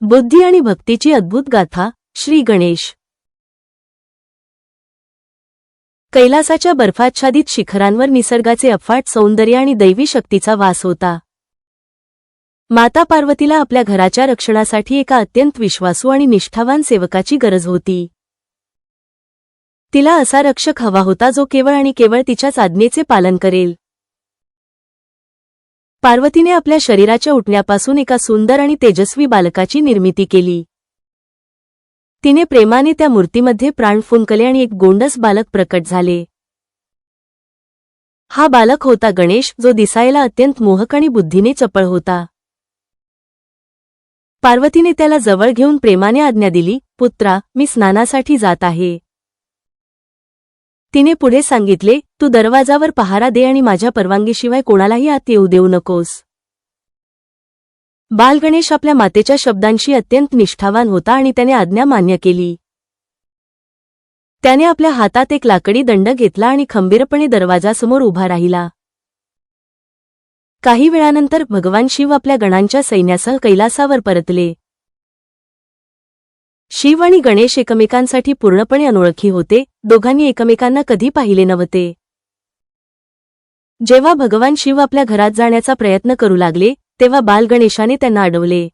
बुद्धी आणि भक्तीची अद्भुत गाथा. श्री गणेश. कैलासाच्या बर्फाच्छादित शिखरांवर निसर्गाचे अफाट सौंदर्य आणि दैवी शक्तीचा वास होता. माता पार्वतीला आपल्या घराच्या रक्षणासाठी एका अत्यंत विश्वासू आणि निष्ठावान सेवकाची गरज होती. तिला असा रक्षक हवा होता जो केवळ आणि केवळ तिच्याच आज्ञेचे पालन करेल. पार्वतीने आपल्या शरीराच्या उठण्यापासून एका सुंदर आणि तेजस्वी बालकाची निर्मिती केली. तिने प्रेमाने त्या मूर्तीमध्ये प्राण फुंकले आणि एक गोंडस बालक प्रकट झाले. हा बालक होता गणेश, जो दिसायला अत्यंत मोहक आणि बुद्धीने चपळ होता. पार्वतीने त्याला जवळ घेऊन प्रेमाने आज्ञा दिली, पुत्रा, मी स्नानासाठी जात आहे. तिने पुढे सांगितले, तू दरवाजावर पहारा दे आणि माझ्या परवानगीशिवाय कोणालाही आत येऊ देऊ नकोस. बालगणेश आपल्या मातेच्या शब्दांशी अत्यंत निष्ठावान होता आणि त्याने आज्ञा मान्य केली. त्याने आपल्या हातात एक लाकडी दंड घेतला आणि खंबीरपणे दरवाजासमोर उभा राहिला. काही वेळानंतर भगवान शिव आपल्या गणांच्या सैन्यासह कैलासावर परतले. शिव आणि गणेश एकमेकांसाठी पूर्णपणे अनोळखी होते, दोघांनी एकमेकांना कधी पाहिले नव्हते. जेव्हा भगवान शिव आपल्या घरात जाण्याचा प्रयत्न करू लागले, तेव्हा बालगणेशाने त्यांना अडवले.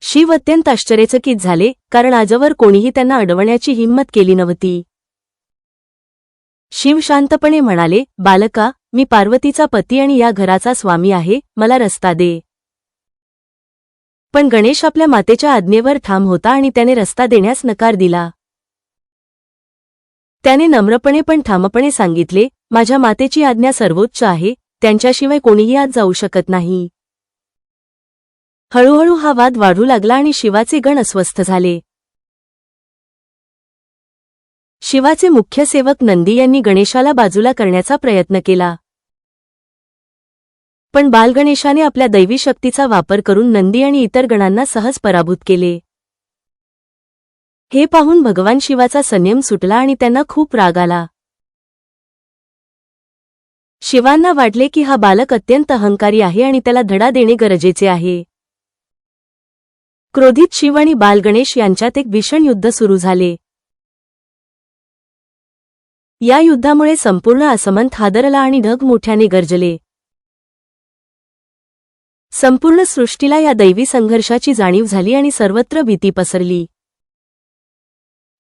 शिव अत्यंत आश्चर्यचकित झाले, कारण आजवर कोणीही त्यांना अडवण्याची हिंमत केली नव्हती. शिव शांतपणे म्हणाले, बालका, मी पार्वतीचा पती आणि या घराचा स्वामी आहे, मला रस्ता दे. पण गणेश आपल्या मातेच्या आज्ञेवर ठाम होता आणि त्याने रस्ता देण्यास नकार दिला. त्याने नम्रपणे पण ठामपणे सांगितले, माझ्या मातेची आज्ञा सर्वोच्च आहे, त्यांच्याशिवाय कोणीही आत जाऊ शकत नाही. हळूहळू हा वाद वाढू लागला आणि शिवाचे गण अस्वस्थ झाले. शिवाचे मुख्य सेवक नंदी यांनी गणेशाला बाजूला करण्याचा प्रयत्न केला. पण बालगणेशाने आपल्या दैवी शक्तीचा वापर करून नंदी आणि इतर गणांना सहज पराभूत केले. हे पाहून भगवान शिवाचा संयम सुटला आणि त्यांना खूप राग आला. शिवांना वाटले की हा बालक अत्यंत अहंकारी आहे आणि त्याला धडा देणे गरजेचे आहे. क्रोधित शिव आणि बालगणेश यांच्यात एक भीषण युद्ध सुरू झाले. या युद्धामुळे संपूर्ण आसमंत हादरला आणि ढग मोठ्याने गरजले. संपूर्ण सृष्टीला या दैवी संघर्षाची जाणीव झाली आणि सर्वत्र भीती पसरली.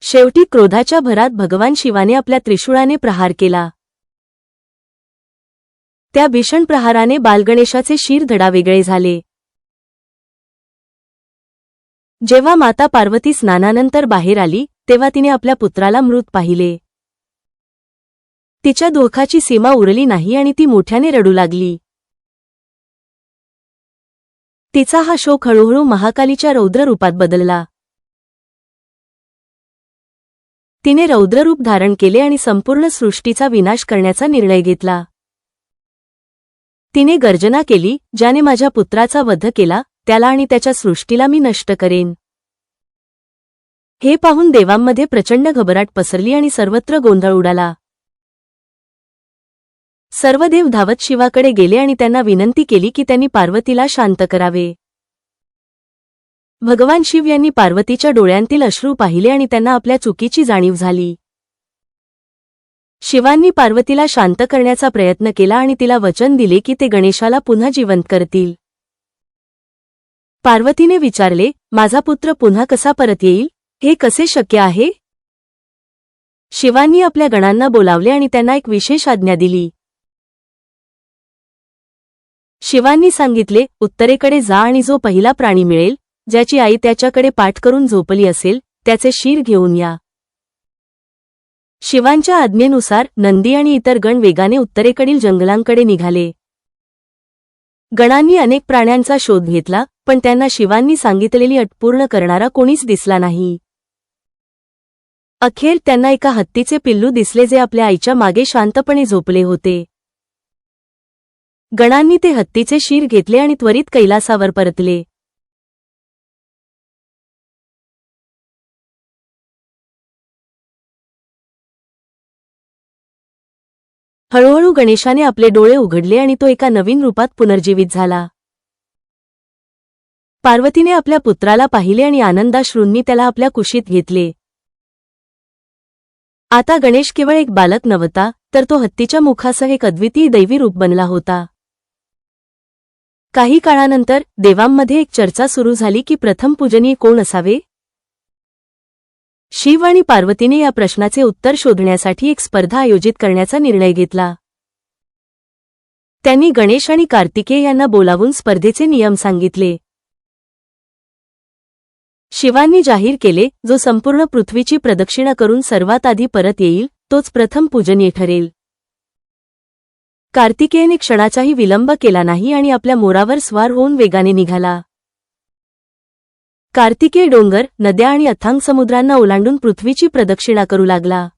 शेवटी क्रोधाच्या भरात भगवान शिवाने आपल्या त्रिशूळाने प्रहार केला. त्या भीषण प्रहाराने बालगणेशाचे शीर धडावेगळे झाले. जेव्हा माता पार्वती स्नानानंतर बाहेर आली, तेव्हा तिने आपल्या पुत्राला मृत पाहिले. तिच्या दुःखाची सीमा उरली नाही आणि ती मोठ्याने रडू लागली. तिचा हा शोक हळूहळू महाकालीच्या रौद्र रूपात बदलला. तिने रौद्ररूप धारण केले आणि संपूर्ण सृष्टीचा विनाश करण्याचा निर्णय घेतला. तिने गर्जना केली, ज्याने माझ्या पुत्राचा वध केला, त्याला आणि त्याच्या सृष्टीला मी नष्ट करेन. हे पाहून देवांमध्ये प्रचंड घबराट पसरली आणि सर्वत्र गोंधळ उडाला. सर्व देव धावत शिवाकडे गेले आणि त्यांना विनंती केली की त्यांनी पार्वतीला शांत करावे. भगवान शिव यांनी पार्वतीच्या डोळ्यांतील अश्रू पाहिले आणि त्यांना आपल्या चुकीची जाणीव झाली. शिवांनी पार्वतीला शांत करण्याचा प्रयत्न केला आणि तिला वचन दिले की ते गणेशाला पुन्हा जिवंत करतील. पार्वतीने विचारले, माझा पुत्र पुन्हा कसा परत येईल, हे कसे शक्य आहे? शिवांनी आपल्या गणांना बोलावले आणि त्यांना एक विशेष आज्ञा दिली. शिवांनी सांगितले, उत्तरेकडे जा आणि जो पहिला प्राणी मिळेल, ज्याची आई त्याच्याकडे पाठ करून झोपली असेल, त्याचे शीर घेऊन या. शिवांच्या आज्ञेनुसार नंदी आणि इतर गण वेगाने उत्तरेकडील जंगलांकडे निघाले. गणांनी अनेक प्राण्यांचा शोध घेतला, पण त्यांना शिवांनी सांगितलेली अट पूर्ण करणारा कोणीच दिसला नाही. अखेर त्यांना एका हत्तीचे पिल्लू दिसले जे आपल्या आईच्या मागे शांतपणे झोपले होते. गणांनी ते हत्तीचे शीर घेतले आणि त्वरित कैलासावर परतले. हळूहळू गणेशाने आपले डोळे उघडले आणि तो एका नवीन रूपात पुनर्जीवित झाला. पार्वतीने आपल्या पुत्राला पाहिले आणि आनंदाश्रूंनी त्याला आपल्या कुशीत घेतले. आता गणेश केवळ एक बालक नव्हता, तर तो हत्तीच्या मुखासह एक अद्वितीय दैवी रूप बनला होता. काही काळानंतर देवांमध्ये एक चर्चा सुरू झाली की प्रथम पूजनीय कोण असावे. शिव आणि पार्वतीने या प्रश्नाचे उत्तर शोधण्यासाठी एक स्पर्धा आयोजित करण्याचा निर्णय घेतला. त्यांनी गणेश आणि कार्तिकेय यांना बोलावून स्पर्धेचे नियम सांगितले. शिवांनी जाहीर केले, जो संपूर्ण पृथ्वीची प्रदक्षिणा करून सर्वात आधी परत येईल तोच प्रथम पूजनीय ठरेल. कार्तिकेयने क्षणाचाही विलंब केला नाही आणि आपल्या मोरावर स्वार होऊन वेगाने निघाला. कार्तिकेय डोंगर, नद्या आणि अथांग समुद्रांना ओलांडून पृथ्वीची प्रदक्षिणा करू लागला.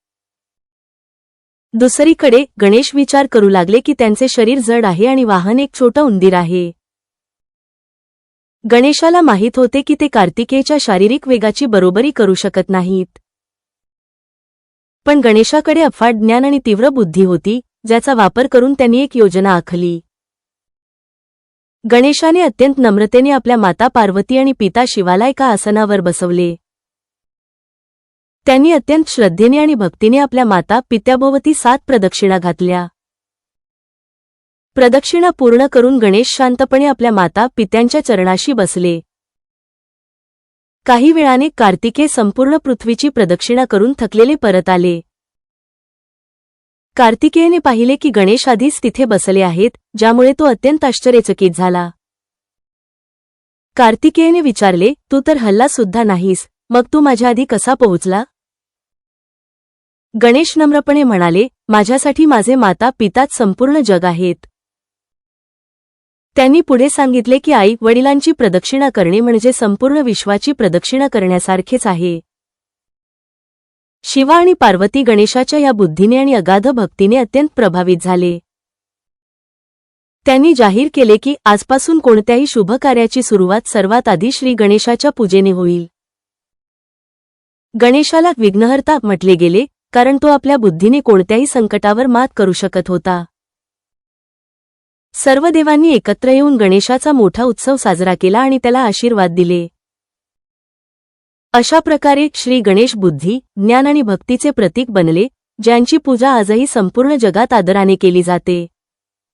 दुसरीकडे गणेश विचार करू लागले की त्यांचे शरीर जड आहे आणि वाहन एक छोटा उंदीर आहे. गणेशाला माहीत होते की ते कार्तिकेयच्या शारीरिक वेगाची बरोबरी करू शकत नाहीत. पण गणेशाकडे अफाट ज्ञान आणि तीव्र बुद्धी होती, ज्याचा वापर करून त्यांनी एक योजना आखली. गणेशाने अत्यंत नम्रतेने आपल्या माता पार्वती आणि पिता शिवाला एका आसनावर बसवले. त्यांनी अत्यंत श्रद्धेने आणि भक्तीने आपल्या माता पित्याभोवती 7 प्रदक्षिणा घातल्या. प्रदक्षिणा पूर्ण करून गणेश शांतपणे आपल्या माता पित्यांच्या चरणाशी बसले. काही वेळाने कार्तिकेय संपूर्ण पृथ्वीची प्रदक्षिणा करून थकलेले परत आले. कार्तिकेयने पाहिले की गणेश आधीच तिथे बसले आहेत, ज्यामुळे तो अत्यंत आश्चर्यचकित झाला. कार्तिकेयने विचारले, तू तर हल्ला सुद्धा नाहीस, मग तू माझ्या आधी कसा पोहोचला. गणेश नम्रपणे म्हणाले, माझ्यासाठी माझे माता पिताच संपूर्ण जग आहेत. त्यांनी पुढे सांगितले की आई वडिलांची प्रदक्षिणा करणे म्हणजे संपूर्ण विश्वाची प्रदक्षिणा करण्यासारखेच आहे. शिवा आणि पार्वती गणेशाच्या या बुद्धीने आणि अगाध भक्तीने अत्यंत प्रभावित झाले. त्यांनी जाहीर केले की आजपासून कोणत्याही शुभ कार्याची सुरुवात सर्वात आधी श्री गणेशाच्या पूजेने होईल. गणेशाला विघ्नहर्ता म्हटले गेले, कारण तो आपल्या बुद्धीने कोणत्याही संकटावर मात करू शकत होता. सर्व देवांनी एकत्र येऊन गणेशाचा मोठा उत्सव साजरा केला आणि त्याला आशीर्वाद दिले. अशा प्रकारे श्री गणेश बुद्धी, ज्ञान आणि भक्तीचे प्रतीक बनले, ज्यांची पूजा आजही संपूर्ण जगात आदराने केली जाते.